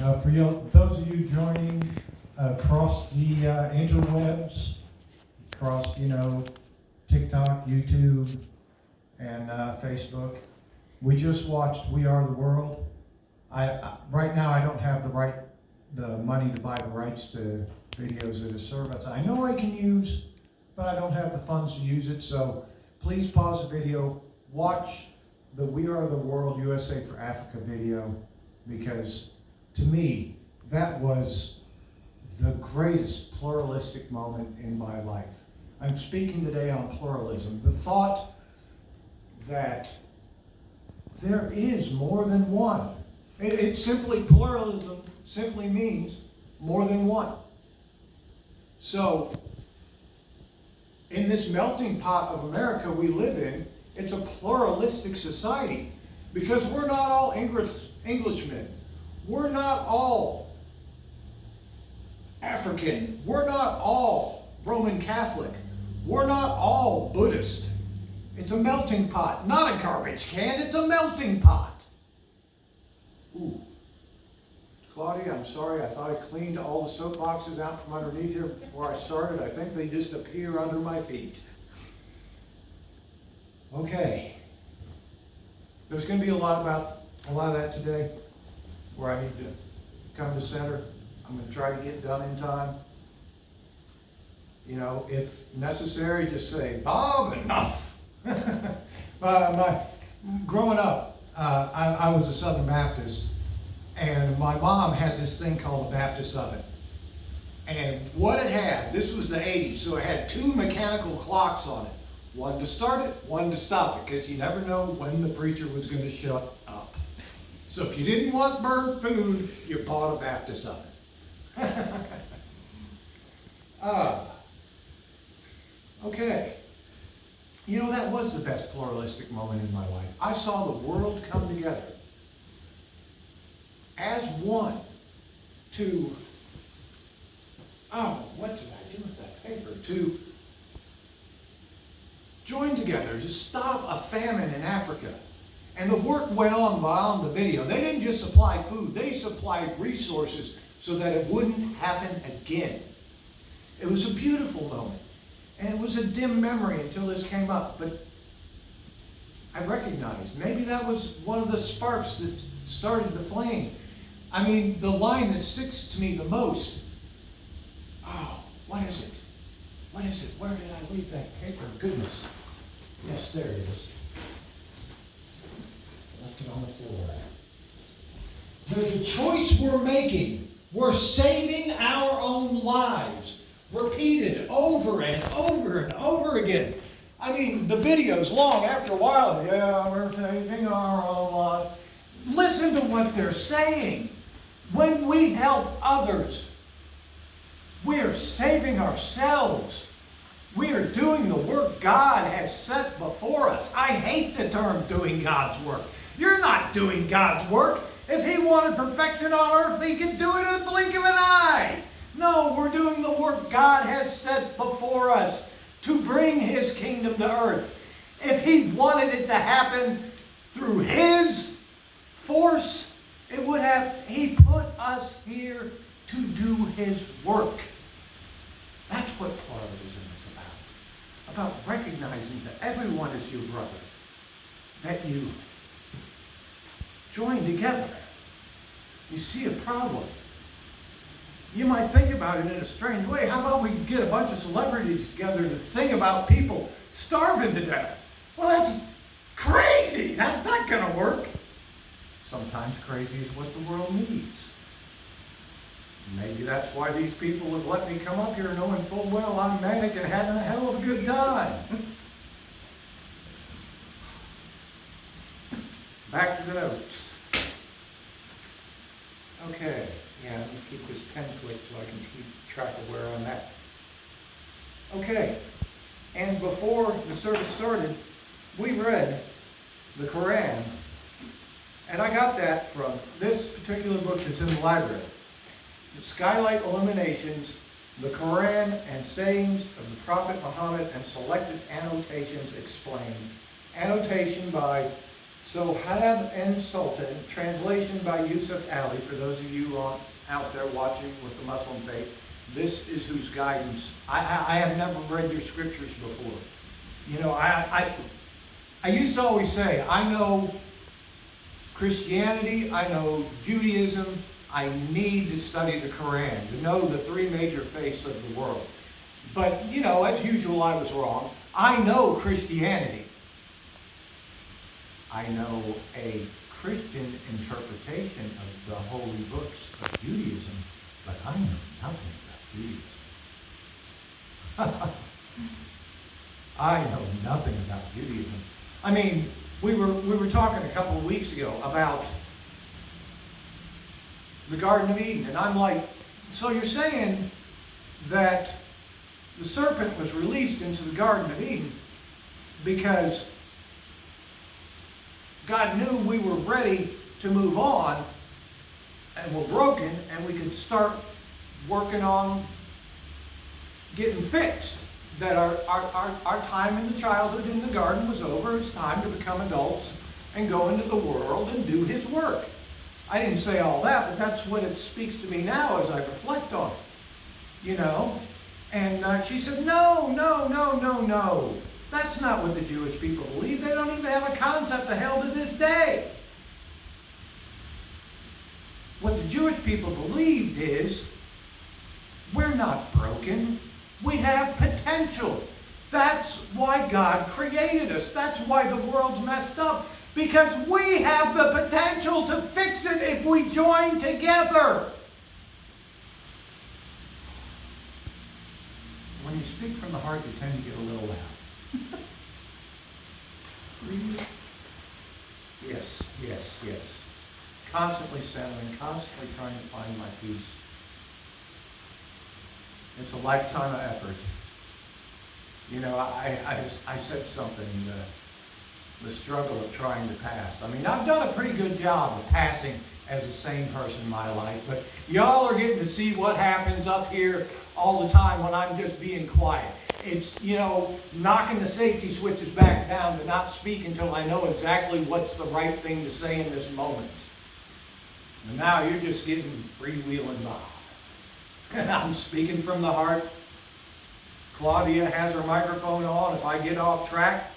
Those of you joining across the interwebs, across, TikTok, YouTube, and Facebook, we just watched We Are the World. Right now I don't have the money to buy the rights to videos of the service. I know I can use, but I don't have the funds to use it, so please pause the video, watch the We Are the World USA for Africa video, because to me, that was the greatest pluralistic moment in my life. I'm speaking today on pluralism. The thought that there is more than one. Pluralism simply means more than one. So, in this melting pot of America we live in, it's a pluralistic society because we're not all Englishmen. We're not all African. We're not all Roman Catholic. We're not all Buddhist. It's a melting pot, not a garbage can. It's a melting pot. Ooh. Claudia, I'm sorry. I thought I cleaned all the soap boxes out from underneath here before I started. I think they just appear under my feet. Okay. There's going to be a lot of that today, where I need to come to center. I'm going to try to get done in time. If necessary, just say, Bob, enough. Growing up, I was a Southern Baptist, and my mom had this thing called a Baptist oven. And what it had, this was the 80s, so it had two mechanical clocks on it. One to start it, one to stop it, because you never know when the preacher was going to shut up. So if you didn't want burnt food, you bought a Baptist oven. Okay. That was the best pluralistic moment in my life. I saw the world come together as one to, what did I do with that paper? To join together to stop a famine in Africa. And the work went on beyond the video. They didn't just supply food, they supplied resources so that it wouldn't happen again. It was a beautiful moment. And it was a dim memory until this came up. But I recognized maybe that was one of the sparks that started the flame. I mean, the line that sticks to me the most. Oh, what is it? What is it? Where did I leave that paper? Goodness. Yes, there it is. Left it on the floor. There's a choice we're making. We're saving our own lives. Repeated over and over and over again. I mean, the video's long. After a while, we're saving our own lives. Listen to what they're saying. When we help others, we're saving ourselves. We are doing the work God has set before us. I hate the term doing God's work. You're not doing God's work. If He wanted perfection on earth, He could do it in a blink of an eye. No, we're doing the work God has set before us to bring His kingdom to earth. If He wanted it to happen through His force, it would have. He put us here to do His work. That's what pluralism is about. About recognizing that everyone is your brother. That you join together. You see a problem. You might think about it in a strange way. How about we get a bunch of celebrities together to sing about people starving to death? Well, that's crazy. That's not going to work. Sometimes crazy is what the world needs. Maybe that's why these people have let me come up here knowing full well I'm manic and having a hell of a good time. Back to the notes. Okay. Yeah, let me keep this pen switch so I can keep track of where I'm at. Okay, and before the service started, we read the Quran, and I got that from this particular book that's in the library. The Skylight Illuminations, the Quran and Sayings of the Prophet Muhammad and Selected Annotations Explained. Annotation by So Had and Sultan, translation by Yusuf Ali, for those of you out there watching with the Muslim faith, this is whose guidance. I have never read your scriptures before. You know, I used to always say, I know Christianity, I know Judaism, I need to study the Quran, to know the three major faiths of the world. But, you know, as usual, I was wrong. I know Christianity. I know a Christian interpretation of the holy books of Judaism, but I know nothing about Judaism. I know nothing about Judaism. I mean, we were talking a couple of weeks ago about the Garden of Eden, and I'm like, so you're saying that the serpent was released into the Garden of Eden because God knew we were ready to move on and we're broken and we could start working on getting fixed. That our time in the childhood in the garden was over. It's time to become adults and go into the world and do His work. I didn't say all that, but that's what it speaks to me now as I reflect on it. You know? And she said, no. That's not what the Jewish people believe. They don't even have a concept of hell to this day. What the Jewish people believed is, we're not broken. We have potential. That's why God created us. That's why the world's messed up. Because we have the potential to fix it if we join together. When you speak from the heart, you tend to get a little loud. Yes. Constantly settling, constantly trying to find my peace. It's a lifetime of effort. You know, I said something, the struggle of trying to pass. I mean, I've done a pretty good job of passing as a sane person in my life, but y'all are getting to see what happens up here all the time when I'm just being quiet. It's, you know, knocking the safety switches back down to not speak until I know exactly what's the right thing to say in this moment. And now you're just getting freewheeling by. And I'm speaking from the heart. Claudia has her microphone on. If I get off track,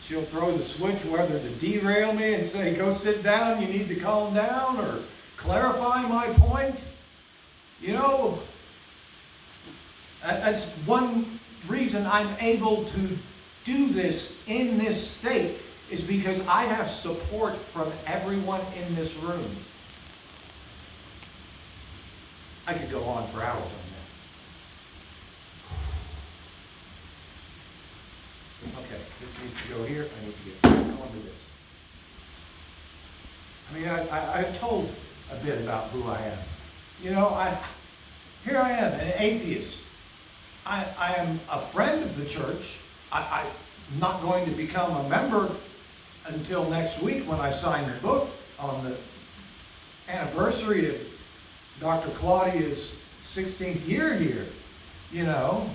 she'll throw the switch whether to derail me and say, go sit down, you need to calm down, or clarify my point. You know, that's one reason I'm able to do this in this state, is because I have support from everyone in this room. I could go on for hours on that. Okay, this needs to go here. I need to get back onto this. I mean, I've told a bit about who I am. You know, here I am, an atheist. I am a friend of the church. I'm not going to become a member until next week when I sign the book on the anniversary of Dr. Claudia's 16th year here. You know,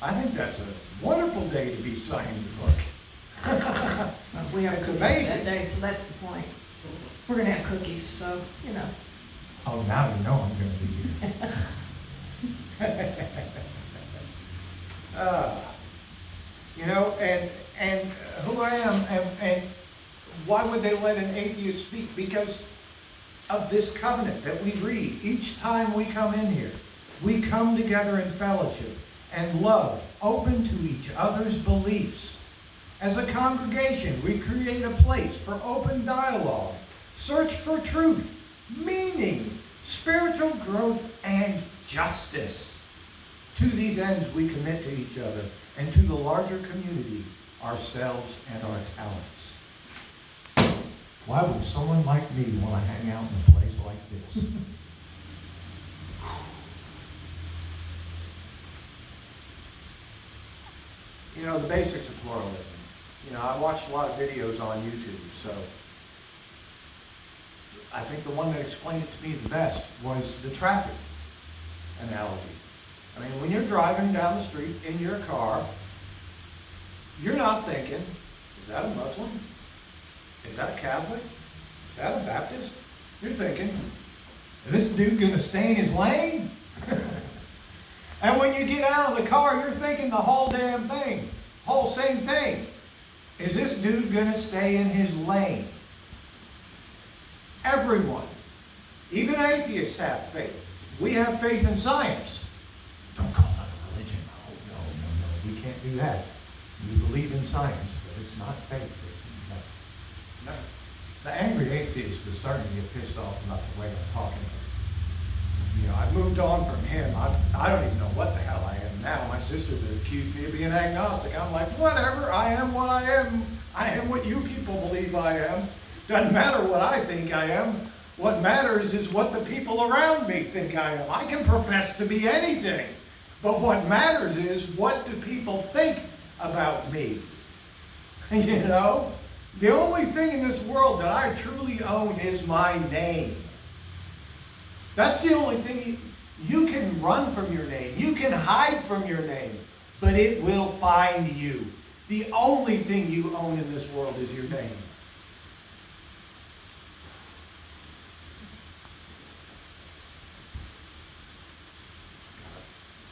I think that's a wonderful day to be signing the book. We have It's cookies amazing. that day, so that's the point. We're going to have cookies, so, you know. Oh, now you know I'm going to be here. You know, and who I am, and why would they let an atheist speak? Because of this covenant that we read each time we come in here. We come together in fellowship and love, open to each other's beliefs. As a congregation, we create a place for open dialogue, search for truth, meaning, spiritual growth, and justice. To these ends, we commit to each other and to the larger community, ourselves and our talents. Why would someone like me want to hang out in a place like this? You know, the basics of pluralism. You know, I watched a lot of videos on YouTube, so I think the one that explained it to me the best was the traffic analogy. I mean, when you're driving down the street in your car, you're not thinking, Is that a Muslim? Is that a Catholic? Is that a Baptist? You're thinking, is this dude gonna stay in his lane? And when you get out of the car, you're thinking the whole damn thing, whole same thing. Is this dude gonna stay in his lane? Everyone, even atheists have faith. We have faith in science. Don't call it a religion. Oh, no, we can't do that. We believe in science, but it's not faith. No. The angry atheist was starting to get pissed off about the way I'm talking. You know, I've moved on from him. I don't even know what the hell I am now. My sisters have accused me of being agnostic. I'm like, whatever, I am what I am. I am what you people believe I am. Doesn't matter what I think I am. What matters is what the people around me think I am. I can profess to be anything. But what matters is, what do people think about me? You know? The only thing in this world that I truly own is my name. That's the only thing. You can run from your name. You can hide from your name. But it will find you. The only thing you own in this world is your name.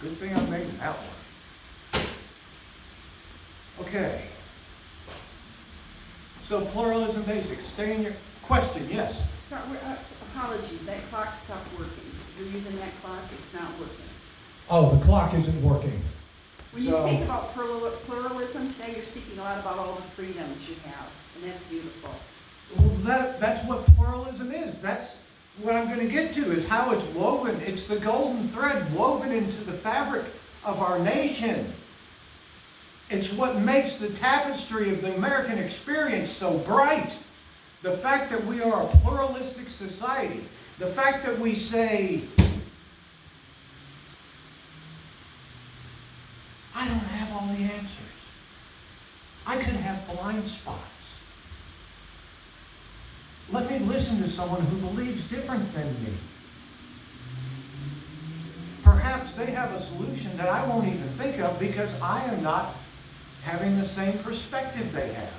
Good thing I made that one. Okay. So pluralism basics. Stay in your question, yes. Sorry, apologies, that clock stopped working. You're using that clock, it's not working. Oh, the clock isn't working. When you speak about pluralism today, you're speaking a lot about all the freedoms you have, and that's beautiful. Well, that's what pluralism is. That's what I'm going to get to, is how it's woven. It's the golden thread woven into the fabric of our nation. It's what makes the tapestry of the American experience so bright. The fact that we are a pluralistic society. The fact that we say, I don't have all the answers. I could have blind spots. Let me listen to someone who believes different than me. Perhaps they have a solution that I won't even think of because I am not having the same perspective they have.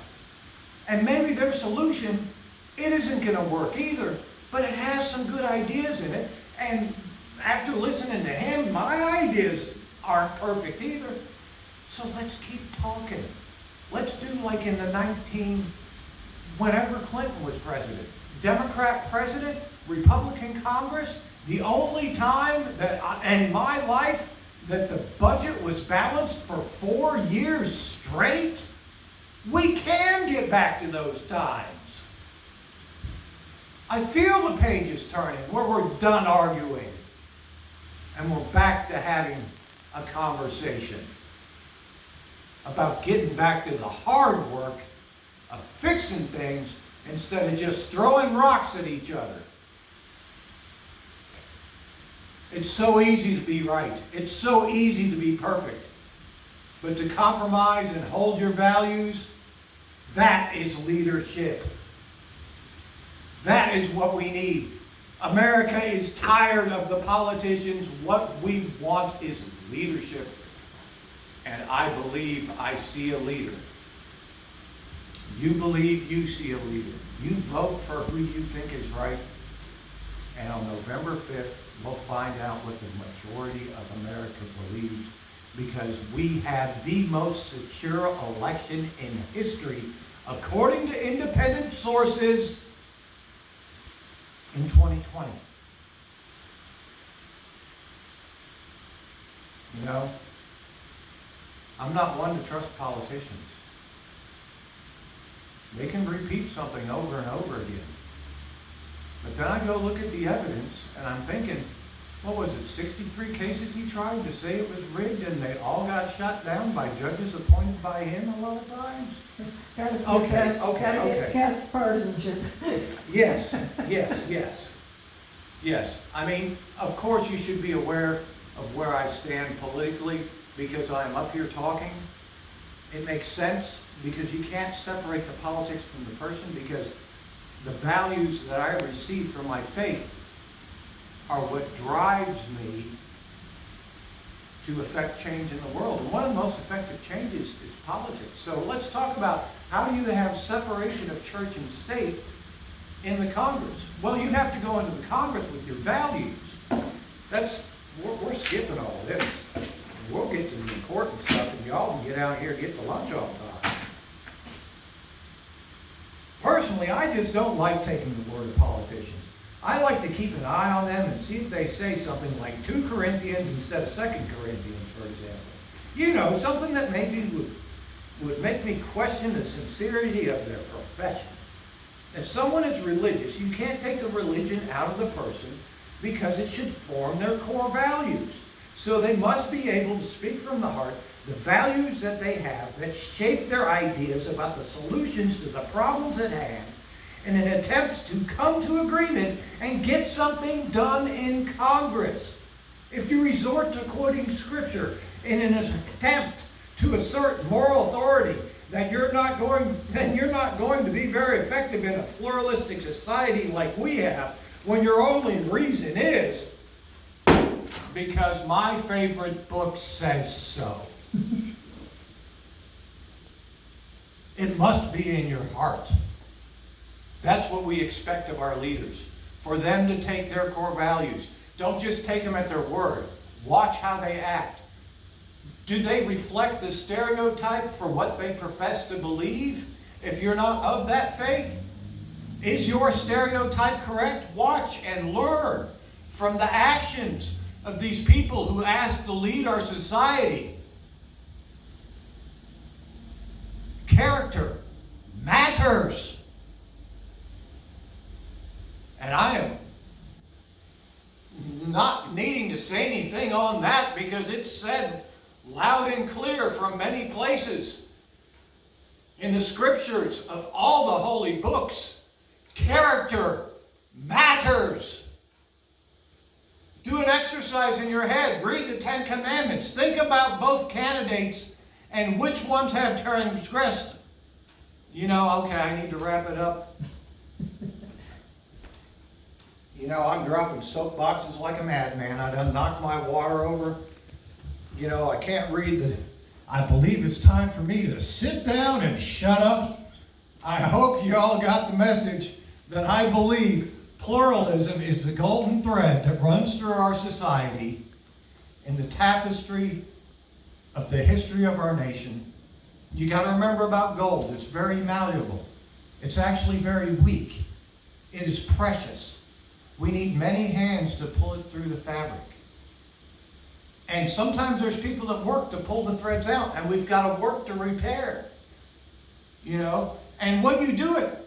And maybe their solution, it isn't going to work either, but it has some good ideas in it. And after listening to him, my ideas aren't perfect either. So let's keep talking. Let's do like in the whenever Clinton was president. Democrat president, Republican Congress, the only time that in my life that the budget was balanced for 4 years straight. We can get back to those times. I feel the pages turning where we're done arguing and we're back to having a conversation about getting back to the hard work of fixing things instead of just throwing rocks at each other. It's so easy to be right. It's so easy to be perfect. But to compromise and hold your values, that is leadership. That is what we need. America is tired of the politicians. What we want is leadership. And I believe I see a leader. You believe you see a leader. You vote for who you think is right. And on November 5th, we'll find out what the majority of America believes, because we have the most secure election in history, according to independent sources, in 2020. You know, I'm not one to trust politicians. They can repeat something over and over again. But then I go look at the evidence, and I'm thinking, what was it, 63 cases he tried to say it was rigged, and they all got shot down by judges appointed by him a lot of times? Gotta get past partisanship. Yes. I mean, of course you should be aware of where I stand politically, because I'm up here talking. It makes sense, because you can't separate the politics from the person, because the values that I receive from my faith are what drives me to affect change in the world. And one of the most effective changes is politics. So let's talk about how do you have separation of church and state in the Congress? Well, you have to go into the Congress with your values. We're skipping all of this. We'll get to the important stuff, and y'all can get out here and get to lunch all the time. Personally, I just don't like taking the word of politicians. I like to keep an eye on them and see if they say something like 2 Corinthians instead of 2 Corinthians, for example. You know, something that maybe would make me question the sincerity of their profession. If someone is religious, you can't take the religion out of the person because it should form their core values. So they must be able to speak from the heart the values that they have that shape their ideas about the solutions to the problems at hand in an attempt to come to agreement and get something done in Congress. If you resort to quoting Scripture in an attempt to assert moral authority, then you're not going to be very effective in a pluralistic society like we have, when your only reason is because my favorite book says so. It must be in your heart. That's what we expect of our leaders, for them to take their core values. Don't just take them at their word. Watch how they act. Do they reflect the stereotype for what they profess to believe? If you're not of that faith, is your stereotype correct? Watch and learn from the actions of these people who ask to lead our society. Character matters. And I am not needing to say anything on that because it's said loud and clear from many places in the scriptures of all the holy books. Character matters. Do an exercise in your head. Read the 10 Commandments. Think about both candidates and which ones have transgressed. You know, okay, I need to wrap it up. You know, I'm dropping soapboxes like a madman. I done knocked my water over. You know, I can't read I believe it's time for me to sit down and shut up. I hope you all got the message that I believe pluralism is the golden thread that runs through our society in the tapestry of the history of our nation. You got to remember about gold. It's very malleable. It's actually very weak. It is precious. We need many hands to pull it through the fabric. And sometimes there's people that work to pull the threads out, and we've got to work to repair. You know? And when you do it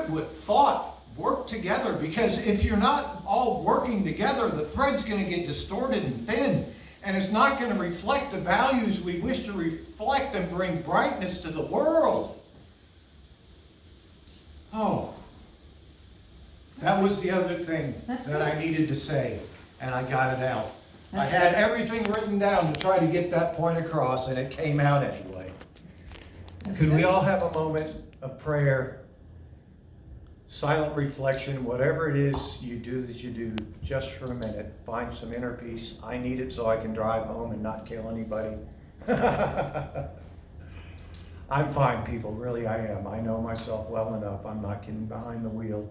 with thought. Work together, because if you're not all working together, the thread's going to get distorted and thin, and it's not going to reflect the values we wish to reflect and bring brightness to the world. Oh, that was the other thing that I needed to say, and I got it out. I had everything written down to try to get that point across, and it came out anyway. Could we all have a moment of prayer? Silent reflection, whatever it is you do that you do, just for a minute, find some inner peace. I need it so I can drive home and not kill anybody. I'm fine, people, really I am. I know myself well enough. I'm not getting behind the wheel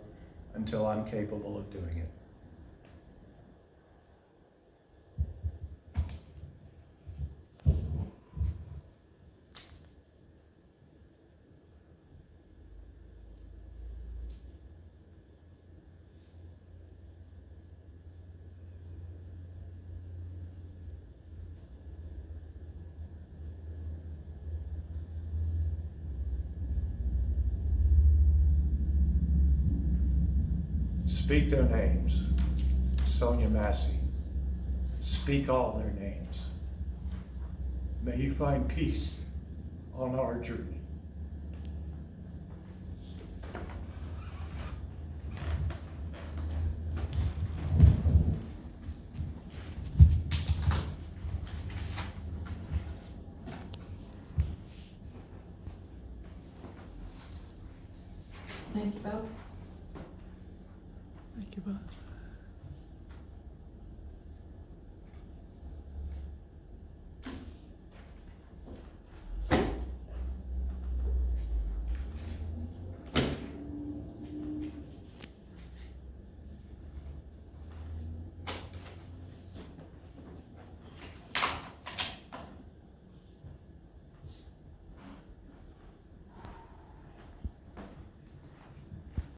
until I'm capable of doing it. Speak their names. Sonia Massey. Speak all their names. May you find peace on our journey. Thank you both. Thank you both.